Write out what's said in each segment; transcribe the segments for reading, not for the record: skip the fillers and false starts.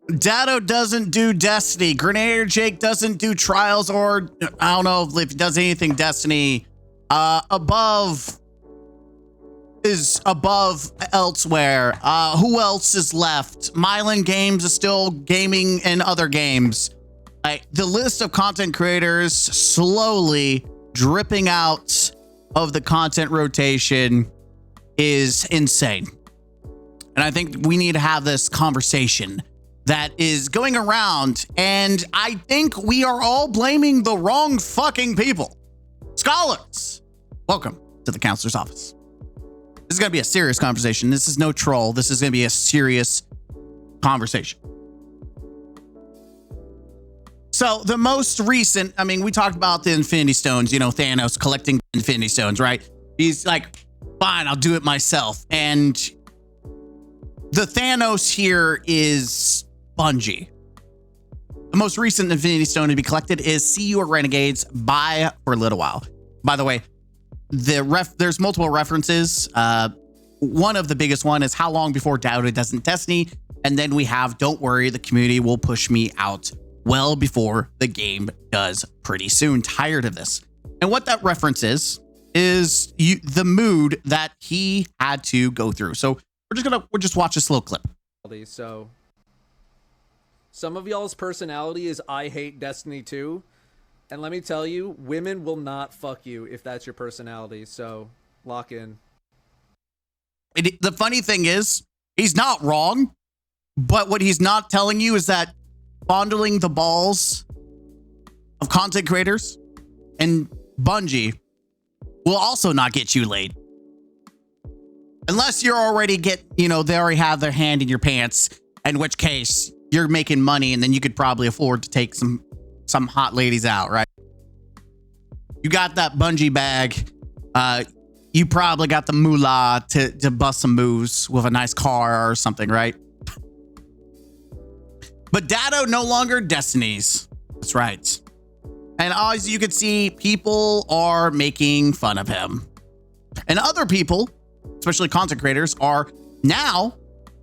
Datto doesn't do Destiny. Grenadier Jake doesn't do Trials, or I don't know if he does anything Destiny. Above is above elsewhere. Who else is left? Mylan Games is still gaming in other games. The list of content creators slowly dripping out of the content rotation is insane. And I think we need to have this conversation that is going around, and I think we are all blaming the wrong fucking people. Scholars, welcome to the counselor's office. This is going to be a serious conversation. This is no troll. This is going to be a serious conversation. So the most recent, I mean, we talked about the Infinity Stones, you know, Thanos collecting Infinity Stones, right? He's like, fine, I'll do it myself. And the Thanos here is Bungie. The most recent Infinity Stone to be collected is See You at Renegades, buy for a little while. By the way, there's multiple references. One of the biggest one is how long before Datto doesn't Destiny. And then we have don't worry, the community will push me out well before the game does pretty soon. Tired of this. And what that reference is the mood that he had to go through. So we'll just watch this little clip. So some of y'all's personality is I hate Destiny 2. And let me tell you, women will not fuck you if that's your personality. So lock in. The funny thing is, he's not wrong. But what he's not telling you is that fondling the balls of content creators and Bungie will also not get you laid. Unless you're already they already have their hand in your pants, in which case you're making money and then you could probably afford to take some hot ladies out, right? You got that Bungie bag. You probably got the moolah to bust some moves with a nice car or something, right? But Datto no longer Destinies. That's right. And as you can see, people are making fun of him. And other people, especially content creators, are now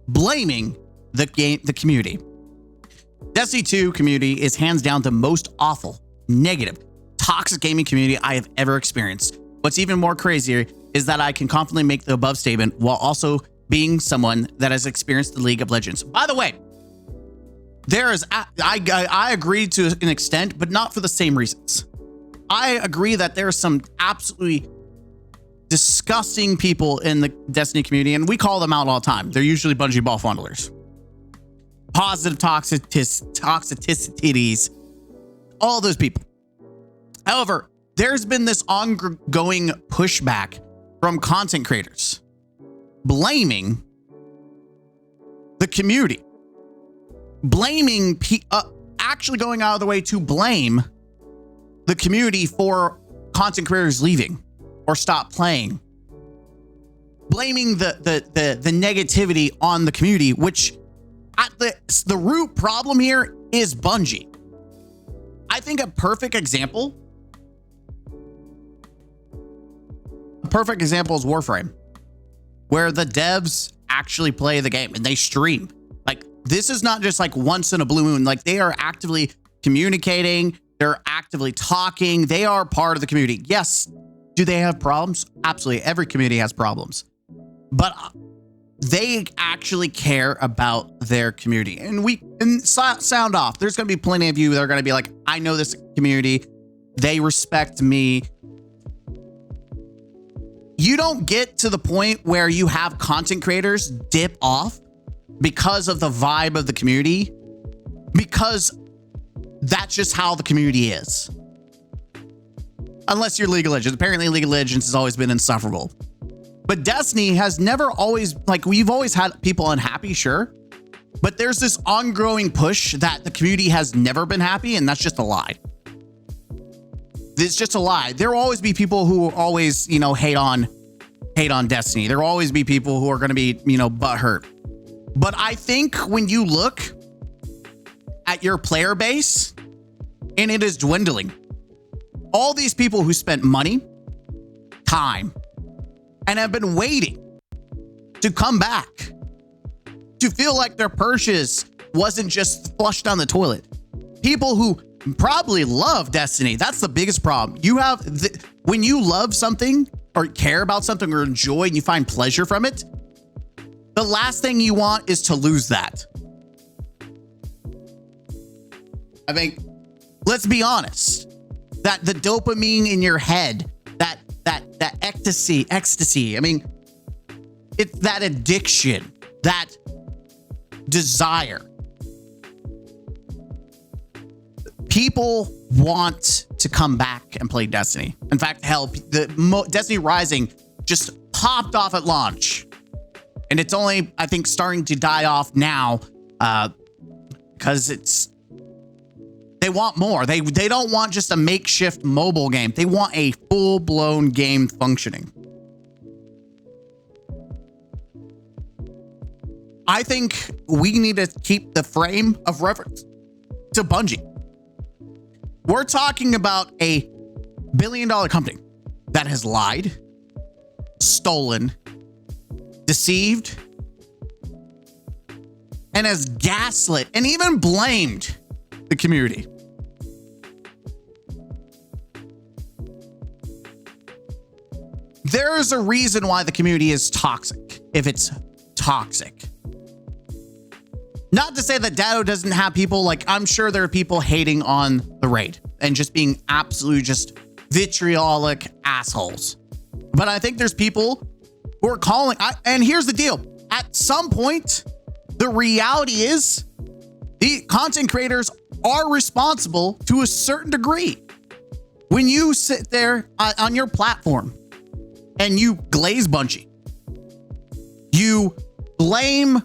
blaming the community. Destiny 2 community is hands down the most awful, negative, toxic gaming community I have ever experienced. What's even more crazier is that I can confidently make the above statement while also being someone that has experienced the League of Legends. By the way, I agree to an extent, but not for the same reasons. I agree that there are some absolutely disgusting people in the Destiny community, and we call them out all the time. They're usually Bungie ball fondlers. Positive toxicities, all those people. However, there's been this ongoing pushback from content creators blaming the community, actually going out of the way to blame the community for content creators leaving or stop playing, blaming the negativity on the community, which at the root problem here is Bungie. I think a perfect example is Warframe, where the devs actually play the game and they stream. Like, this is not just like once in a blue moon. Like, they are actively communicating. They're actively talking. They are part of the community. Yes. Do they have problems? Absolutely. Every community has problems, but they actually care about their community. And sound off. There's going to be plenty of you that are going to be like, I know this community. They respect me. You don't get to the point where you have content creators dip off because of the vibe of the community, because that's just how the community is. Unless you're League of Legends. Apparently League of Legends has always been insufferable. But Destiny has never always, like, we've always had people unhappy, sure. But there's this ongoing push that the community has never been happy, and that's just a lie. It's just a lie. There will always be people who always, hate on Destiny. There will always be people who are going to be, butthurt. But I think when you look at your player base and it is dwindling, all these people who spent money, time, and have been waiting to come back, to feel like their purchase wasn't just flushed down the toilet. People who probably love Destiny. That's the biggest problem. You have when you love something or care about something or enjoy and you find pleasure from it, the last thing you want is to lose that. I think, let's be honest, that the dopamine in your head, that ecstasy. I mean, it's that addiction, that desire. People want to come back and play Destiny. In fact, hell, Destiny Rising just popped off at launch. And it's only, I think, starting to die off now because they want more. They don't want just a makeshift mobile game. They want a full-blown game functioning. I think we need to keep the frame of reference to Bungie. We're talking about a billion-dollar company that has lied, stolen, deceived, and has gaslit and even blamed the community. There is a reason why the community is toxic, if it's toxic. Not to say that Datto doesn't have people, like, I'm sure there are people hating on the raid and just being absolutely just vitriolic assholes. But I think there's people who are calling, and here's the deal. At some point, the reality is the content creators are responsible to a certain degree. When you sit there on your platform and you glaze Bungie, you blame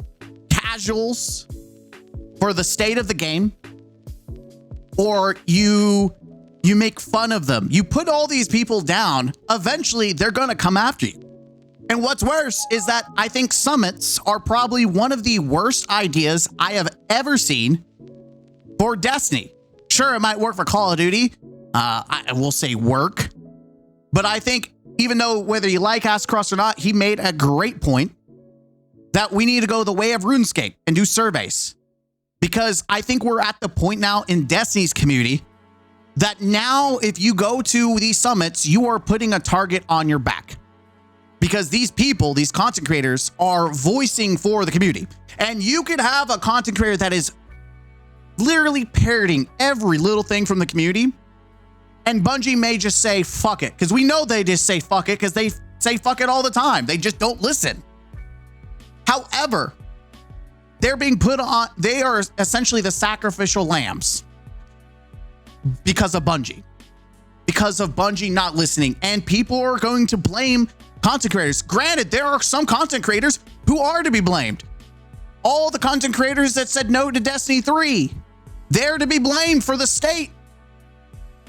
casuals for the state of the game, or you make fun of them, you put all these people down, eventually they're going to come after you. And what's worse is that I think summits are probably one of the worst ideas I have ever seen for Destiny. Sure, it might work for Call of Duty. I will say work. But I think even though whether you like Cross or not, he made a great point that we need to go the way of RuneScape and do surveys. Because I think we're at the point now in Destiny's community that now if you go to these summits, you are putting a target on your back. Because these people, these content creators, are voicing for the community. And you could have a content creator that is literally parroting every little thing from the community. And Bungie may just say, fuck it. Because we know they just say fuck it because they say fuck it all the time. They just don't listen. However, they're being put on, they are essentially the sacrificial lambs because of Bungie. Because of Bungie not listening. And people are going to blame content creators. Granted, there are some content creators who are to be blamed. All the content creators that said no to Destiny 3, they're to be blamed for the state.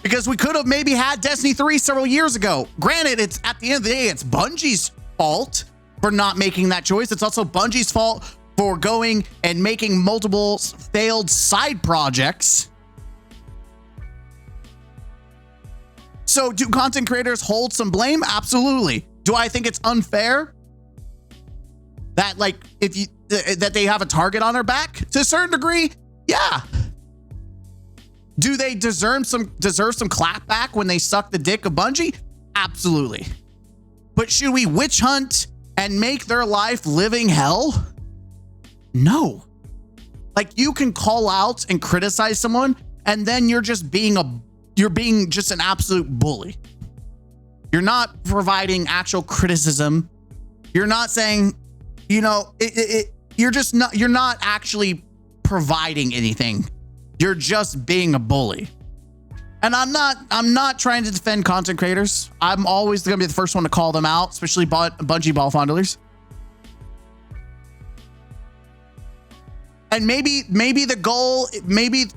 Because we could have maybe had Destiny 3 several years ago. Granted, it's at the end of the day, it's Bungie's fault for not making that choice. It's also Bungie's fault for going and making multiple failed side projects. So do content creators hold some blame? Absolutely. Do I think it's unfair that that they have a target on their back to a certain degree? Yeah. Do they deserve some clap back when they suck the dick of Bungie? Absolutely. But should we witch hunt and make their life living hell? No. Like, you can call out and criticize someone, and then you're being just an absolute bully. You're not providing actual criticism. You're not saying, you're not actually providing anything. You're just being a bully. And I'm not trying to defend content creators. I'm always going to be the first one to call them out, especially Bungie ball fondlers. And maybe the goal,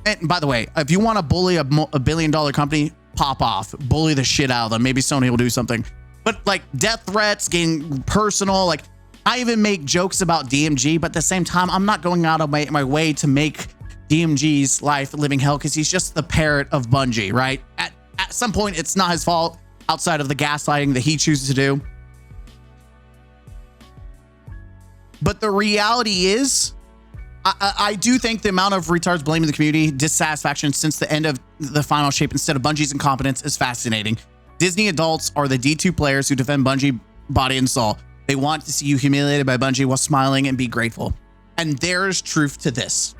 and by the way, if you want to bully a $1 billion company, pop off, bully the shit out of them. Maybe Sony will do something. But like death threats, getting personal, like I even make jokes about DMG, but at the same time, I'm not going out of my way to make DMG's life a living hell because he's just the parrot of Bungie, right? At some point, it's not his fault outside of the gaslighting that he chooses to do. But the reality is, I do think the amount of retards blaming the community dissatisfaction since the end of the final shape instead of Bungie's incompetence is fascinating. Disney adults are the D2 players who defend Bungie body and soul. They want to see you humiliated by Bungie while smiling and be grateful. And there's truth to this.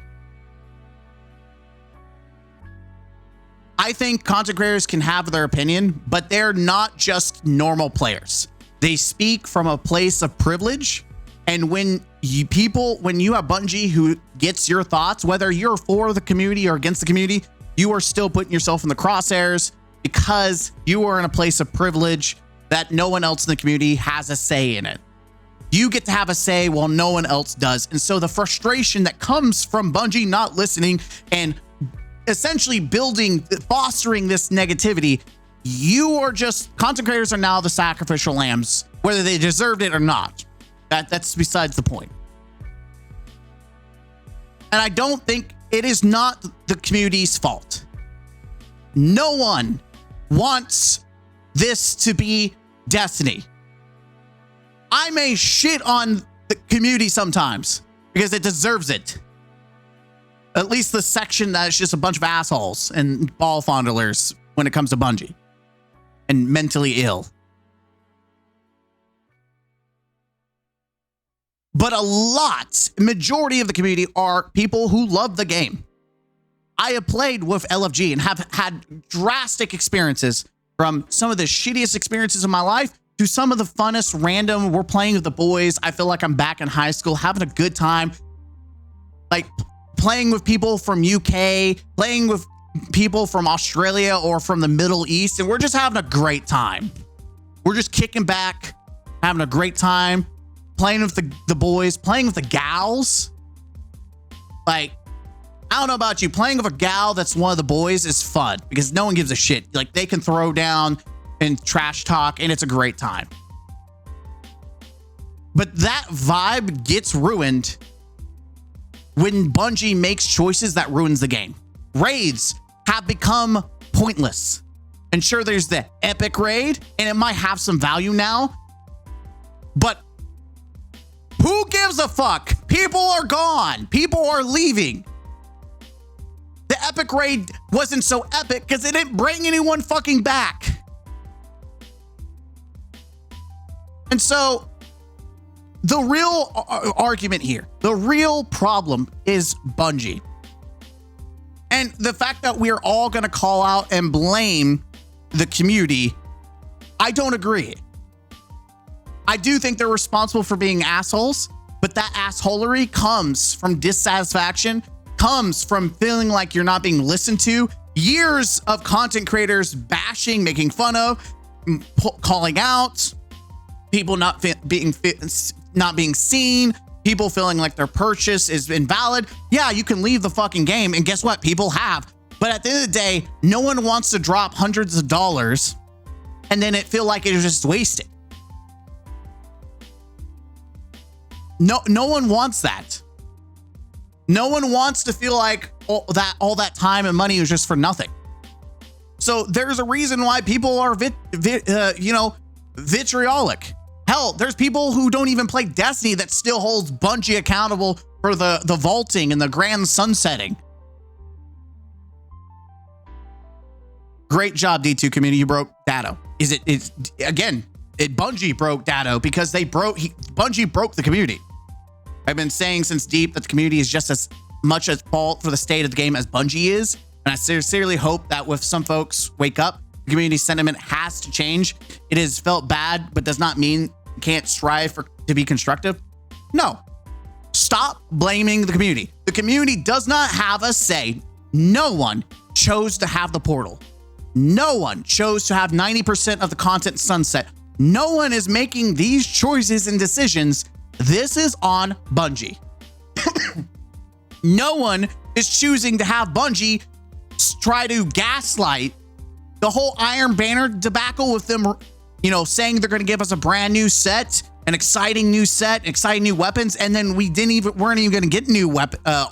I think content creators can have their opinion, but they're not just normal players. They speak from a place of privilege. And when you have Bungie who gets your thoughts, whether you're for the community or against the community, you are still putting yourself in the crosshairs because you are in a place of privilege that no one else in the community has a say in it. You get to have a say while no one else does. And so the frustration that comes from Bungie not listening and essentially fostering this negativity, content creators are now the sacrificial lambs, whether they deserved it or not. That's besides the point. And I don't think it is not the community's fault. No one wants this to be Destiny. I may shit on the community sometimes because it deserves it. At least the section that is just a bunch of assholes and ball fondlers when it comes to Bungie and mentally ill. But majority of the community are people who love the game. I have played with LFG and have had drastic experiences, from some of the shittiest experiences of my life to some of the funnest random. We're playing with the boys. I feel like I'm back in high school, having a good time. Like playing with people from UK, playing with people from Australia or from the Middle East, and we're just having a great time. We're just kicking back, having a great time. Playing with the boys, playing with the gals. Like, I don't know about you, playing with a gal that's one of the boys is fun because no one gives a shit. Like, they can throw down and trash talk, and it's a great time. But that vibe gets ruined when Bungie makes choices that ruins the game. Raids have become pointless. And sure, there's the epic raid, and it might have some value now, but who gives a fuck? People are gone. People are leaving. The epic raid wasn't so epic because it didn't bring anyone fucking back. And so the real argument here, the real problem is Bungie. And the fact that we're all going to call out and blame the community, I don't agree. I do think they're responsible for being assholes, but that assholery comes from dissatisfaction, comes from feeling like you're not being listened to. Years of content creators bashing, making fun of, calling out, people not being seen, people feeling like their purchase is invalid. Yeah, you can leave the fucking game, and guess what? People have. But at the end of the day, no one wants to drop hundreds of dollars and then it feel like it was just wasted. No one wants that. No one wants to feel like all that time and money was just for nothing. So there's a reason why people are vitriolic. Hell, there's people who don't even play Destiny that still holds Bungie accountable for the vaulting and the grand sunsetting. Great job, D2 community. You broke Datto. Bungie broke Datto because Bungie broke the community. I've been saying since deep that the community is just as much at fault for the state of the game as Bungie is. And I sincerely hope that with some folks wake up, the community sentiment has to change. It has felt bad, but does not mean you can't strive to be constructive. No. Stop blaming the community. The community does not have a say. No one chose to have the portal. No one chose to have 90% of the content sunset. No one is making these choices and decisions. This is on Bungie. No one is choosing to have Bungie try to gaslight the whole Iron Banner debacle with them, saying they're going to give us a brand new set, an exciting new set, exciting new weapons, and then weren't even going to get new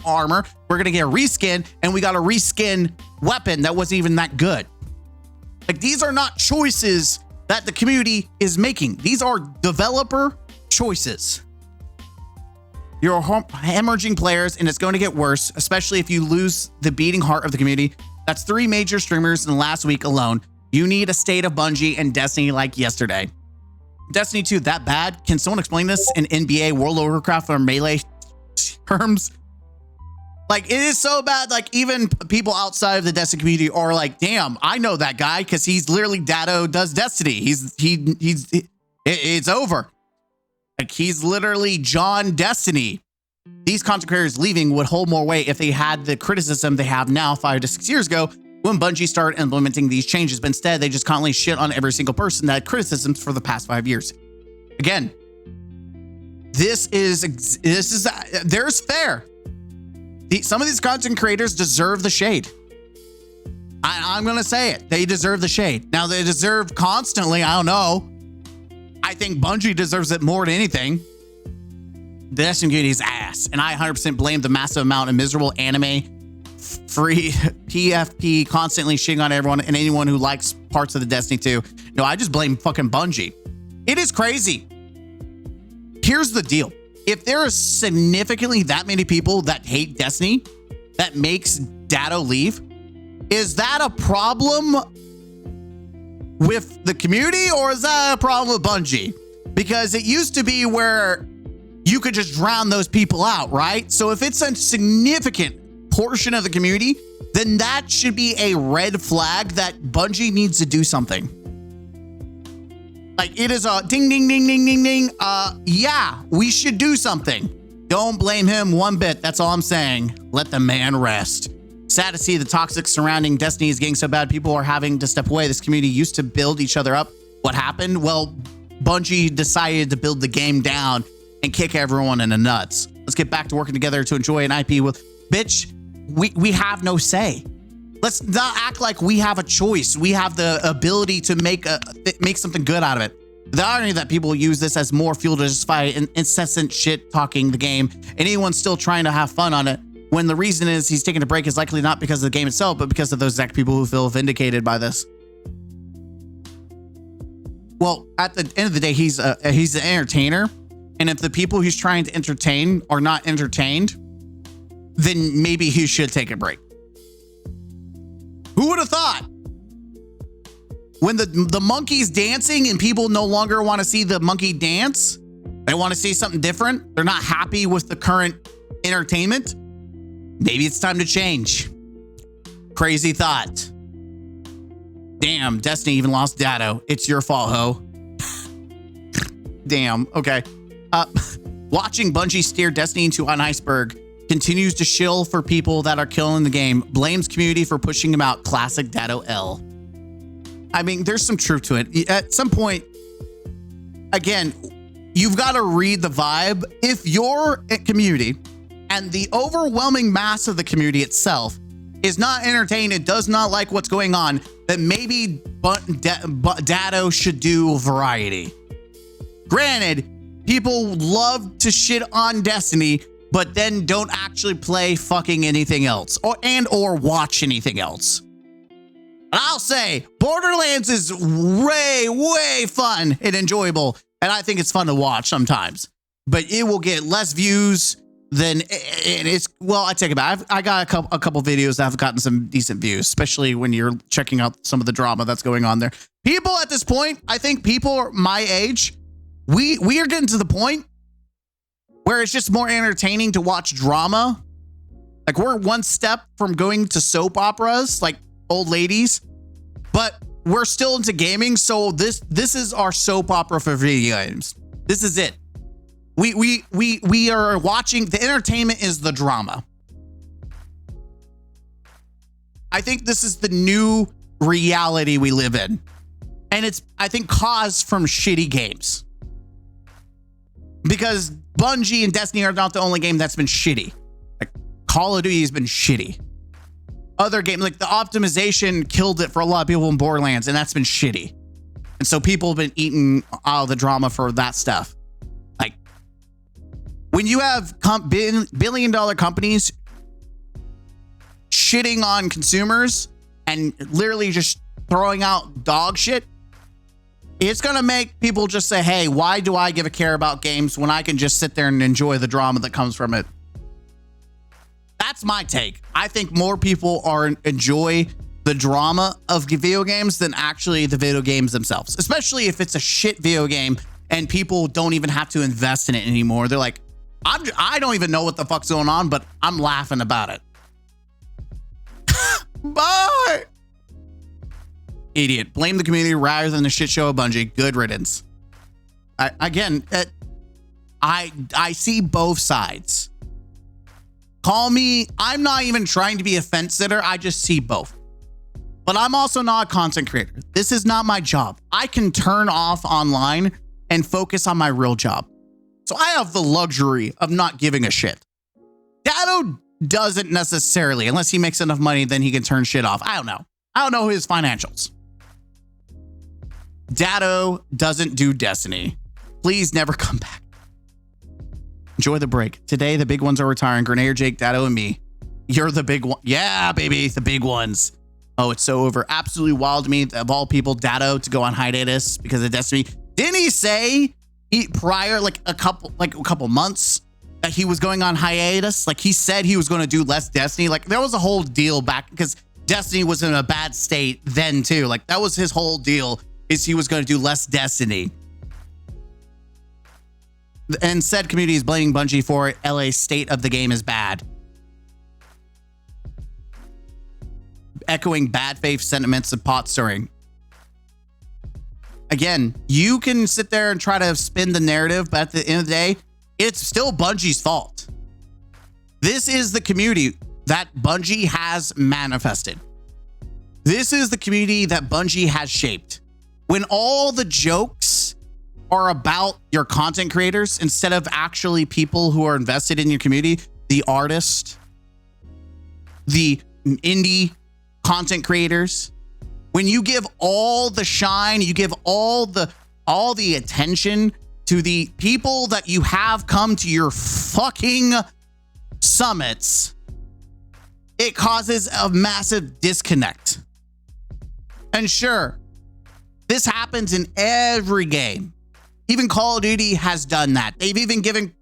armor. We're going to get a reskin, and we got a reskin weapon that wasn't even that good. Like, these are not choices that the community is making. These are developer choices. You're hemorrhaging players, and it's going to get worse, especially if you lose the beating heart of the community. That's 3 major streamers in the last week alone. You need a state of Bungie and Destiny like yesterday. Destiny 2 that bad? Can someone explain this in NBA, World of Warcraft, or Melee terms? Like, it is so bad, like, even people outside of the Destiny community are like, damn, I know that guy, because he's literally Datto does Destiny. It's over. Like, he's literally John Destiny. These content creators leaving would hold more weight if they had the criticism they have now 5 to 6 years ago when Bungie started implementing these changes. But instead, they just constantly shit on every single person that had criticisms for the past 5 years. Again, there's fair. Some of these content creators deserve the shade. I'm going to say it. They deserve the shade. Now, they deserve constantly, I don't know. I think Bungie deserves it more than anything. The Destiny community is ass. And I 100% blame the massive amount of miserable anime, free PFP, constantly shitting on everyone and anyone who likes parts of the Destiny 2. No, I just blame fucking Bungie. It is crazy. Here's the deal. If there are significantly that many people that hate Destiny, that makes Datto leave, is that a problem with the community, or is that a problem with Bungie? Because it used to be where you could just drown those people out, right? So if it's a significant portion of the community, then that should be a red flag that Bungie needs to do something. Like, it is a ding, ding, ding, ding, ding, ding. Yeah, we should do something. Don't blame him one bit. That's all I'm saying. Let the man rest. Sad to see the toxic surrounding Destiny is getting so bad. People are having to step away. This community used to build each other up. What happened? Well, Bungie decided to build the game down and kick everyone in the nuts. Let's get back to working together to enjoy an IP with... Bitch, we have no say. Let's not act like we have a choice. We have the ability to make something good out of it. The irony that people use this as more fuel to justify incessant shit talking the game, and anyone still trying to have fun on it, when the reason is he's taking a break is likely not because of the game itself, but because of those exact people who feel vindicated by this. Well, at the end of the day, he's an entertainer, and if the people he's trying to entertain are not entertained, then maybe he should take a break. Who would have thought? When the monkey's dancing and people no longer want to see the monkey dance, they want to see something different. They're not happy with the current entertainment. Maybe it's time to change. Crazy thought. Damn, Destiny even lost Datto. It's your fault, ho. Damn, okay. Watching Bungie steer Destiny into an iceberg, continues to shill for people that are killing the game, blames community for pushing him out. Classic Datto L. I mean, there's some truth to it. At some point, again, you've got to read the vibe. If you're a community and the overwhelming mass of the community itself is not entertained, it does not like what's going on, then maybe Datto should do variety. Granted, people love to shit on Destiny, but then don't actually play fucking anything else or watch anything else. And I'll say Borderlands is way fun and enjoyable, and I think it's fun to watch sometimes, but it will get less views than it's. Well, I take it back. I got a couple videos that have gotten some decent views, especially when you're checking out some of the drama that's going on there. People at this point, I think people my age, we are getting to the point where it's just more entertaining to watch drama. Like, we're one step from going to soap operas, like old ladies, but we're still into gaming. So this is our soap opera for video games. This is it. We are watching. The entertainment is the drama. I think this is the new reality we live in, and it's, I think, caused from shitty games. Because Bungie and Destiny are not the only game that's been shitty. Like, Call of Duty has been shitty. Other games, like the optimization killed it for a lot of people in Borderlands, and that's been shitty. And so people have been eating all the drama for that stuff. Like, when you have billion-dollar companies shitting on consumers and literally just throwing out dog shit, It's going to make people just say, hey, why do I give a care about games when I can just sit there and enjoy the drama that comes from it? That's my take. I think more people enjoy the drama of video games than actually the video games themselves, especially if it's a shit video game and people don't even have to invest in it anymore. They're like, I don't even know what the fuck's going on, but I'm laughing about it. Bye. Idiot. Blame the community rather than the shit show of Bungie. Good riddance. I see both sides. Call me, I'm not even trying to be a fence sitter. I just see both. But I'm also not a content creator. This is not my job. I can turn off online and focus on my real job. So I have the luxury of not giving a shit. Datto doesn't necessarily, unless he makes enough money, then he can turn shit off. I don't know. I don't know his financials. Datto doesn't do Destiny. Please never come back. Enjoy the break. Today, the big ones are retiring. Grenadier Jake, Datto, and me. You're the big one. Yeah, baby, the big ones. Oh, it's so over. Absolutely wild to me, of all people, Datto to go on hiatus because of Destiny. Didn't he say prior, like a couple months, that he was going on hiatus? Like he said he was going to do less Destiny. Like there was a whole deal back because Destiny was in a bad state then too. Like that was his whole deal, is he was going to do less Destiny. And said community is blaming Bungie for it. LA's state of the game is bad. Echoing bad faith sentiments of pot stirring. Again, you can sit there and try to spin the narrative, but at the end of the day, it's still Bungie's fault. This is the community that Bungie has manifested. This is the community that Bungie has shaped. When all the jokes are about your content creators instead of actually people who are invested in your community, the artist, the indie content creators, when you give all the shine, you give all the attention to the people that you have come to your fucking summits, it causes a massive disconnect. And sure, this happens in every game. Even Call of Duty has done that. They've even given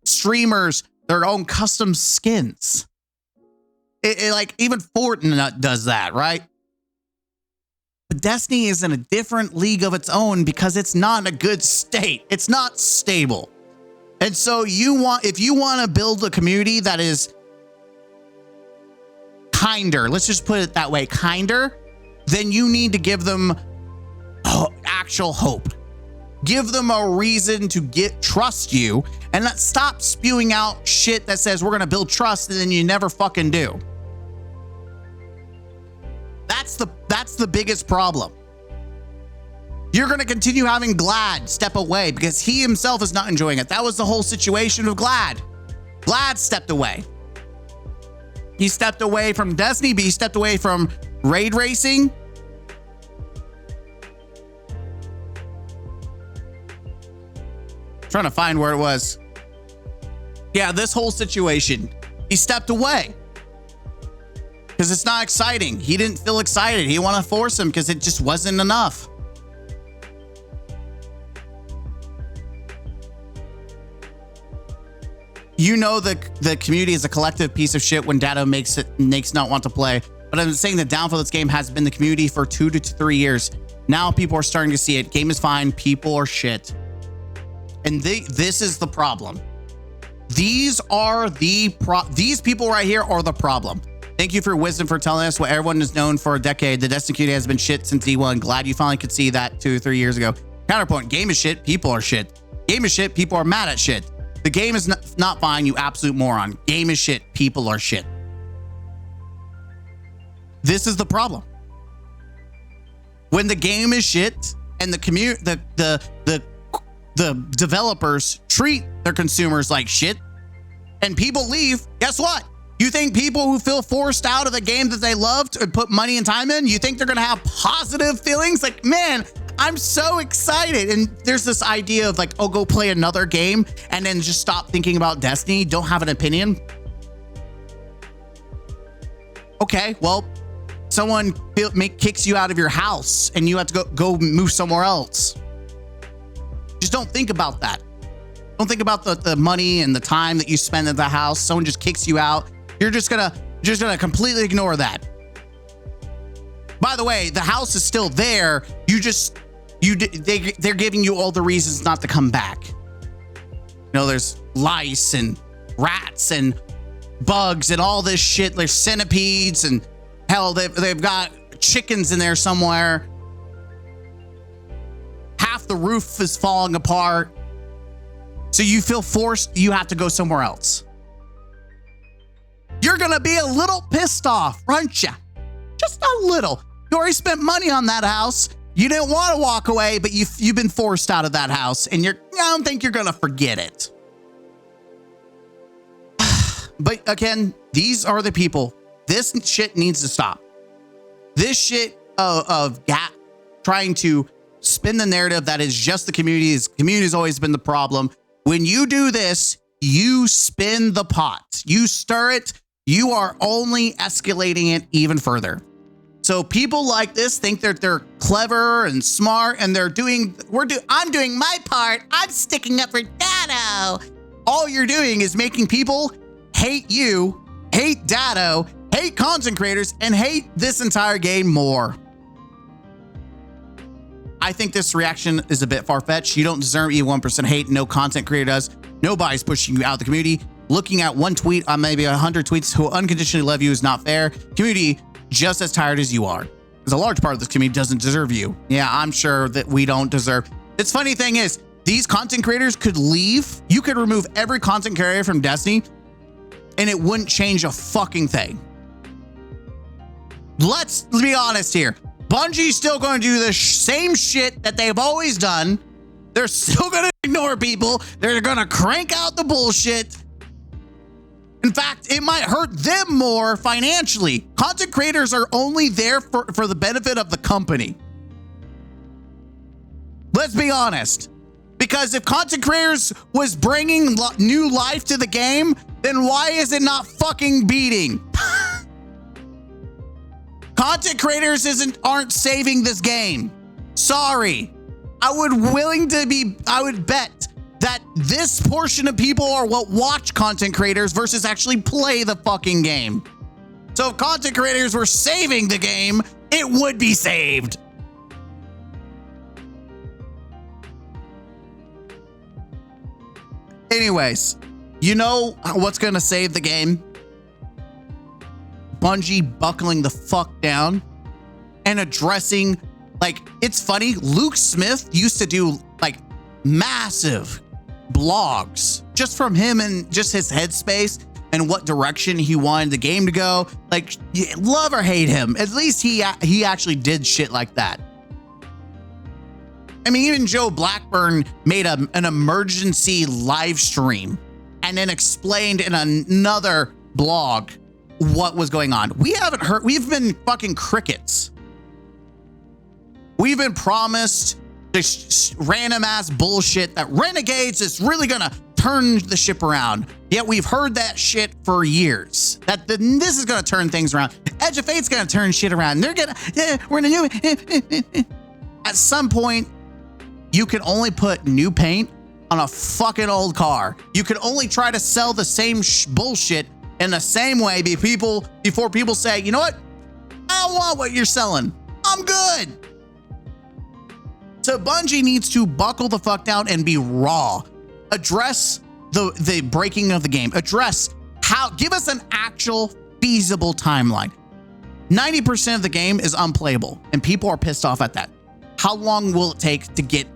streamers their own custom skins. Like even Fortnite does that, right? But Destiny is in a different league of its own because it's not in a good state. It's not stable. And so if you want to build a community that is kinder, let's just put it that way, kinder, then you need to give them actual hope. Give them a reason to trust you, and stop spewing out shit that says we're going to build trust and then you never fucking do. That's the biggest problem. You're going to continue having Glad step away because he himself is not enjoying it. That was the whole situation of Glad. Glad stepped away. He stepped away from Destiny, but he stepped away from raid racing. Trying to find where it was. Yeah, this whole situation. He stepped away because it's not exciting. He didn't feel excited. He wanted to force him because it just wasn't enough. You know, the community is a collective piece of shit when Datto makes not want to play. But I'm saying the downfall of this game has been the community for 2 to 3 years. Now people are starting to see it. Game is fine. People are shit. And this is the problem. These people right here are the problem. Thank you for your wisdom for telling us what everyone has known for a decade. The Destiny community has been shit since D1. Glad you finally could see that 2 or 3 years ago. Counterpoint, game is shit. People are shit. Game is shit. People are mad at shit. The game is not fine, you absolute moron. Game is shit. People are shit. This is the problem. When the game is shit and the developers treat their consumers like shit and people leave, guess what? You think people who feel forced out of the game that they loved and put money and time in, you think they're going to have positive feelings? Like, man, I'm so excited. And there's this idea of like, oh, go play another game and then just stop thinking about Destiny. Don't have an opinion. Okay, well, someone kicks you out of your house and you have to go move somewhere else. Just don't think about that. Don't think about the money and the time that you spend at the house. Someone just kicks you out. You're just gonna completely ignore that. By the way, the house is still there. They're giving you all the reasons not to come back. You know, there's lice and rats and bugs and all this shit. There's centipedes and hell, they've got chickens in there somewhere. Half the roof is falling apart. So you feel forced, you have to go somewhere else. You're gonna be a little pissed off, aren't you? Just a little. You already spent money on that house. You didn't want to walk away, but you've been forced out of that house, and I don't think you're gonna forget it. But again, these are the people. This shit needs to stop. This shit of trying to spin the narrative that is just the community. The community has always been the problem. When you do this, you spin the pot. You stir it. You are only escalating it even further. So people like this think that they're clever and smart, and I'm doing my part. I'm sticking up for Datto. All you're doing is making people hate you, hate Datto, hate content creators, and hate this entire game more. I think this reaction is a bit far-fetched. You don't deserve even 1% hate. No content creator does. Nobody's pushing you out of the community. Looking at one tweet on maybe 100 tweets who unconditionally love you is not fair. Community just as tired as you are. Because a large part of this community doesn't deserve you. Yeah, I'm sure that we don't deserve. It's funny thing is, these content creators could leave. You could remove every content creator from Destiny, and it wouldn't change a fucking thing. Let's be honest here. Bungie's still going to do the same shit that they've always done. They're still going to ignore people. They're going to crank out the bullshit. In fact, it might hurt them more financially. Content creators are only there for the benefit of the company. Let's be honest. Because if content creators was bringing new life to the game, then why is it not fucking beating? Content creators aren't saving this game. Sorry. I would bet that this portion of people are what watch content creators versus actually play the fucking game. So if content creators were saving the game, it would be saved. Anyways, you know what's gonna save the game? Bungie buckling the fuck down and addressing, like, it's funny, Luke Smith used to do like massive blogs just from him and just his headspace and what direction he wanted the game to go. Like, love or hate him, at least he actually did shit like that. I mean, even Joe Blackburn made an emergency live stream and then explained in another blog what was going on. We haven't heard, we've been fucking crickets. We've been promised this random ass bullshit that Renegades is really gonna turn the ship around. Yet we've heard that shit for years. That this is gonna turn things around. Edge of Fate's gonna turn shit around. We're gonna do it. At some point, you can only put new paint on a fucking old car. You can only try to sell the same bullshit in the same way before people say, you know what? I don't want what you're selling. I'm good. So Bungie needs to buckle the fuck down and be raw. Address the breaking of the game. Address give us an actual feasible timeline. 90% of the game is unplayable and people are pissed off at that. How long will it take to get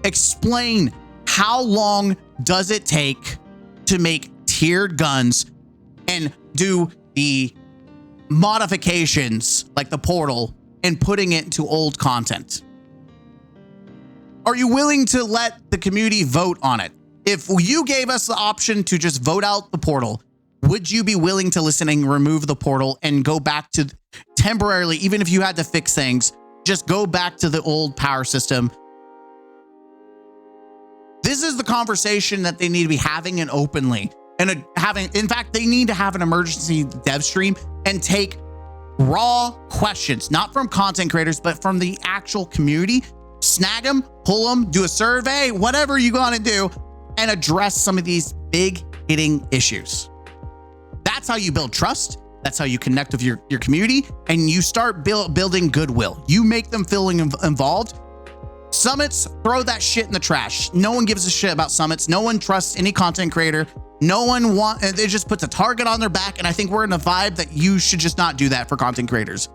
explain how long does it take to make tiered guns and do the modifications like the portal and putting it into old content? Are you willing to let the community vote on it? If you gave us the option to just vote out the portal, would you be willing to listen and remove the portal and go back to temporarily, even if you had to fix things, just go back to the old power system? This is the conversation that they need to be having, and openly, and in fact, they need to have an emergency dev stream and take raw questions, not from content creators, but from the actual community, snag them, pull them, do a survey, whatever you gonna do, and address some of these big hitting issues. That's how you build trust. That's how you connect with your community, and you start building goodwill. You make them feeling involved. Summits, throw that shit in the trash. No one gives a shit about summits. No one trusts any content creator. No one it just puts a target on their back. And I think we're in a vibe that you should just not do that for content creators.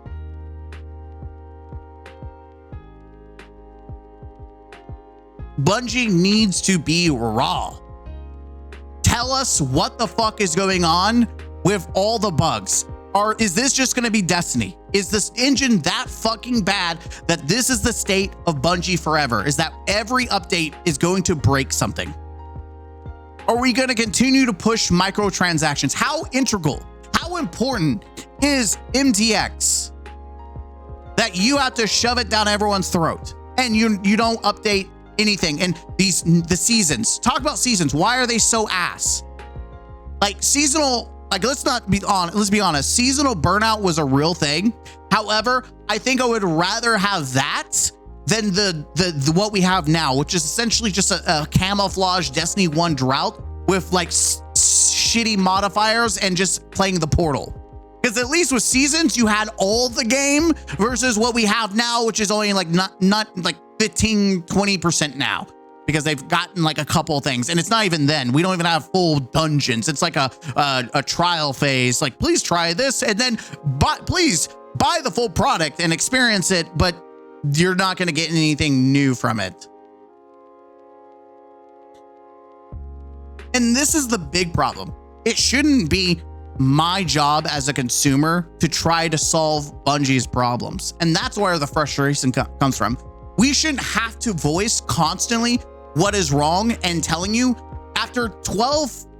Bungie needs to be raw. Tell us what the fuck is going on with all the bugs. Or is this just going to be Destiny? Is this engine that fucking bad that this is the state of Bungie forever? Is that every update is going to break something? Are we going to continue to push microtransactions? How integral, how important is MTX that you have to shove it down everyone's throat and you don't update anything? And the seasons, talk about seasons. Why are they so ass? Like seasonal, like let's be honest, seasonal burnout was a real thing. However, I think I would rather have that than the what we have now, which is essentially just a camouflage Destiny 1 drought with like shitty modifiers and just playing the portal. Because at least with seasons, you had all the game versus what we have now, which is only like not like 15-20% now, because they've gotten like a couple things, and it's not even then. We don't even have full dungeons. It's like a trial phase. Like, please try this, and then please buy the full product and experience it, but you're not going to get anything new from it. And this is the big problem. It shouldn't be my job as a consumer to try to solve Bungie's problems. And that's where the frustration comes from. We shouldn't have to voice constantly what is wrong and telling you after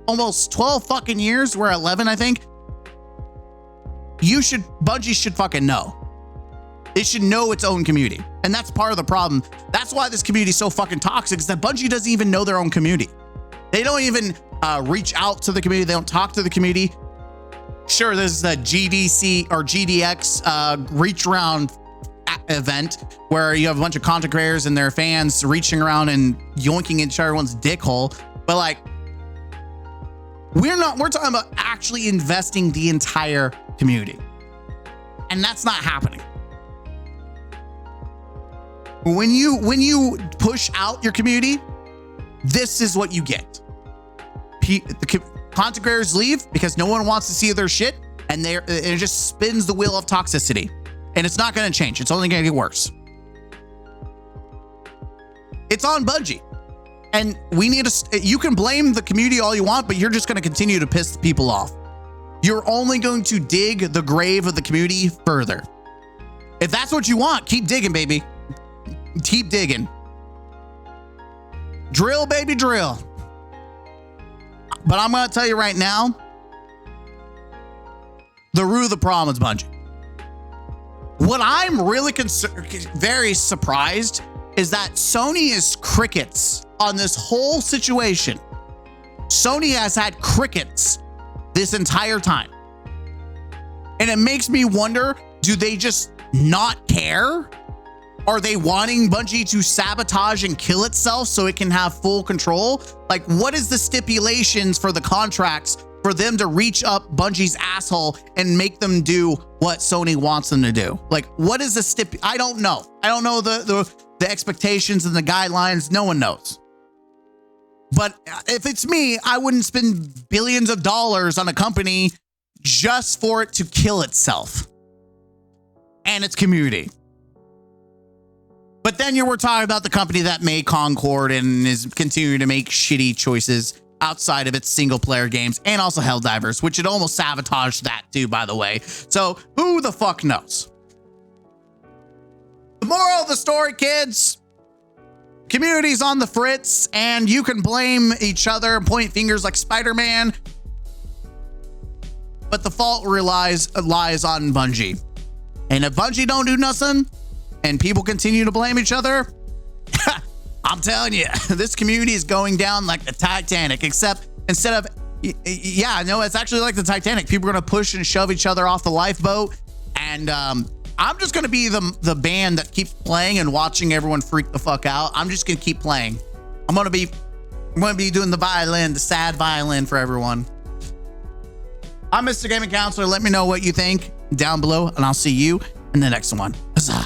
almost 12 fucking years. We're 11, I think. Bungie should fucking know. It should know its own community. And that's part of the problem. That's why this community is so fucking toxic, is that Bungie doesn't even know their own community. They don't even reach out to the community. They don't talk to the community. Sure, there's the GDC or GDX reach around event where you have a bunch of content creators and their fans reaching around and yoinking into everyone's dick hole. But like, we're talking about actually investing the entire community. And that's not happening. When you push out your community, this is what you get. The content creators leave because no one wants to see their shit, and it just spins the wheel of toxicity. And it's not going to change. It's only going to get worse. It's on Bungie. And we need you can blame the community all you want, but you're just going to continue to piss people off. You're only going to dig the grave of the community further. If that's what you want, keep digging, baby. Keep digging. Drill, baby, drill. But I'm going to tell you right now, the root of the problem is Bungie. What I'm really very surprised is that Sony is crickets on this whole situation. Sony has had crickets this entire time. And it makes me wonder, do they just not care? Are they wanting Bungie to sabotage and kill itself so it can have full control? Like, what is the stipulations for the contracts for them to reach up Bungie's asshole and make them do what Sony wants them to do? Like, what is the I don't know. I don't know the expectations and the guidelines. No one knows. But if it's me, I wouldn't spend billions of dollars on a company just for it to kill itself and its community. But then we're talking about the company that made Concord and is continuing to make shitty choices outside of its single player games, and also Helldivers, which it almost sabotaged that too, by the way. So who the fuck knows? The moral of the story, kids, community's on the fritz, and you can blame each other and point fingers like Spider-Man, but the fault lies on Bungie. And if Bungie don't do nothing and people continue to blame each other, I'm telling you, this community is going down like the Titanic, except instead of, yeah, no, it's actually like the Titanic. People are going to push and shove each other off the lifeboat. And I'm just gonna be the band that keeps playing and watching everyone freak the fuck out. I'm just gonna keep playing. I'm gonna be doing the violin, the sad violin for everyone. I'm Mr. Gaming Counselor. Let me know what you think down below, and I'll see you in the next one. Huzzah.